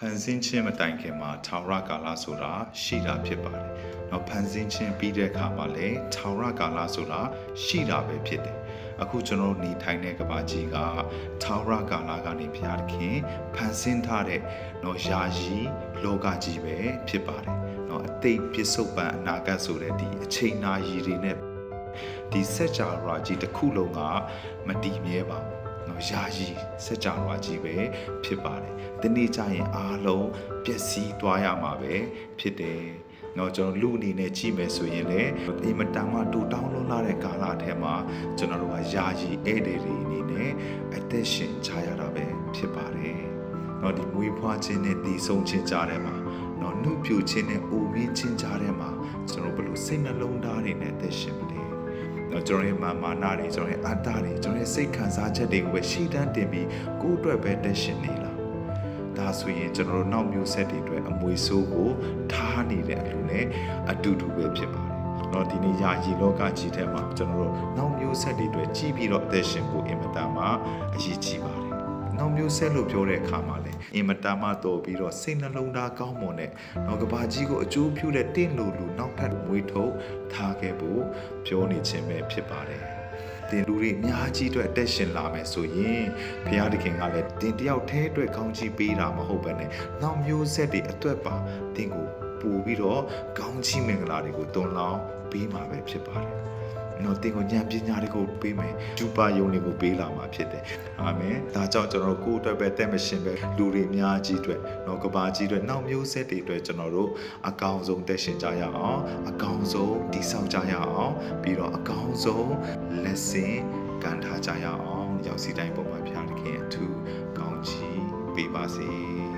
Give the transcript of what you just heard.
ဖန်ဆင်းခြင်းမတိုင်ခင်မှာထာဝရကာလဆိုတာရှိတာဖြစ်ပါတယ်။နောက်ဖန်ဆင်းခြင်းပြီးတဲ့အခါမှာလည်းထာဝရကာလဆိုတာရှိတာပဲဖြစ်တယ်။အခုကျွန်တော်နေထိုင်တဲ့ကမ္ဘာကြီးကထာဝရကာလကနေဘုရားသခင်ဖန်ဆင်းထားတဲ့ယာယီလောကကြီးပဲဖြစ်ပါတယ်။အတိတ်ပြစ္ဆုတ်ပံအနာဂတ်ဆိုတဲ့ဒီအချိန်နာရီတွေနဲ့ဒီစัจ java ကြီးတစ်ခုလုံးကမတည်မြဲပါဘူး။ယာယီစัจ java ကြီးပဲဖြစ်ပါတယ်။ဒီနေ့ကျရင်အားလုံးပျက်စီးသွားရမှာပဲဖြစ်တယ်။ကျွန်တော်လူအနေနဲ့ကြည့်မယ်ဆိုရင်လည်းဒီမတန်မှတူတောင်းလွန်းလာတဲ့ကာလအထက်မှာကျွန်တော်တို့ကယာယီဧည့်သည်တွေအနေနဲ့အသက်ရှင်ကြရတာပဲဖြစ်ပါတယ်။ဒီမွေးဖွားခြင်းနဲ့တည်ဆုံခြင်းကြားထဲမှာနှုတ်ပြခြင်းနဲ့အိုမင်းခြင်းကြားထဲမှာကျွန်တော်ဘယ်လိုစိတ်နှလုံးသားတွေနဲ့အသက်ရှင်မလဲ။ကျွန်တော်ရဲ့မာနတွေကျွန်တော်ရဲ့အတ္တတွေကျွန်တော်ရဲ့စိတ်ခံစားချက်တွေကိုပဲရှေ့တန်းတင်ပြီးကိုယ့်အတွက်ပဲတက်ရှင်နေလား။ဒါဆိုရင်ကျွန်တော်တို့နောက်မျိုးဆက်တွေအတွက်အမွေဆိုးကိုထားနေတဲ့အလိုနဲ့အတူတူပဲဖြစ်ပါတယ်။ဒီနေ့ယာယီလောကကြီးထဲမှာကျွန်တော်တို့နောက်မျိုးဆက်တွေအတွက်ကြည်ပြီးတော့အသက်ရှင်ဖို့အင်မတန်မှအရေးကြီးပါတယ်။နောက်မျိုးဆက်လို့ပြောတဲ့အခါမှာလည်းအင်မတန်မှတော်ပြီးတော့စိတ်နှလုံးသားကောင်းမွန်တဲ့ကဘာကြီးကိုအကျိုးပြုတဲ့တင့်လူနောက်ထပ်မွေးထုတ်ထားခဲ့ဖို့ပြောနေခြင်းပဲဖြစ်ပါတယ်။တင်လူတွေအများကြီးအတွက်အသက်ရှင်လာမယ်ဆိုရင်ဘုရားသခင်ကလည်းတင်တယောက်တည်းအတွက်ကောင်းချီးပေးတာမဟုတ်ဘဲနဲ့နောက်မျိုးဆက်တွေအတွက်ပါတင်ကိုပို့ပြီးတော့ကောင်းချီးမင်္ဂလာတွေကိုတွန်းလောင်းပေးမှာပဲဖြစ်ပါတယ်။တင်ကိုဉာဏ်ပညာတွေကိုပေးမယ်ဒုပါယုံတွေကိုပေးလာမှာဖြစ်တယ်အာမင်ဒါကြောင့်ကျွန်တော်တို့ကိုယ့်အတွက်ပဲတက်မရှင်ပဲလူတွေအများကြီးအတွက်ကဘာကြီးအတွက်နောက်မျိုးဆက်တွေအတွက်ကျွန်တော်တို့အကောင်းဆုံးတက်ရှင်ကြရအောင်အကောင်းဆုံးတည်ဆောက်ကြရအောင်ပြီးတော့အကောင်းဆုံးလက်ဆင့်ကန်ထားကြရအောင်ရောက်စီတိုင်းပေါ်မှာဖျားသခင်အထူးကောင်းချီးပေးပါစေ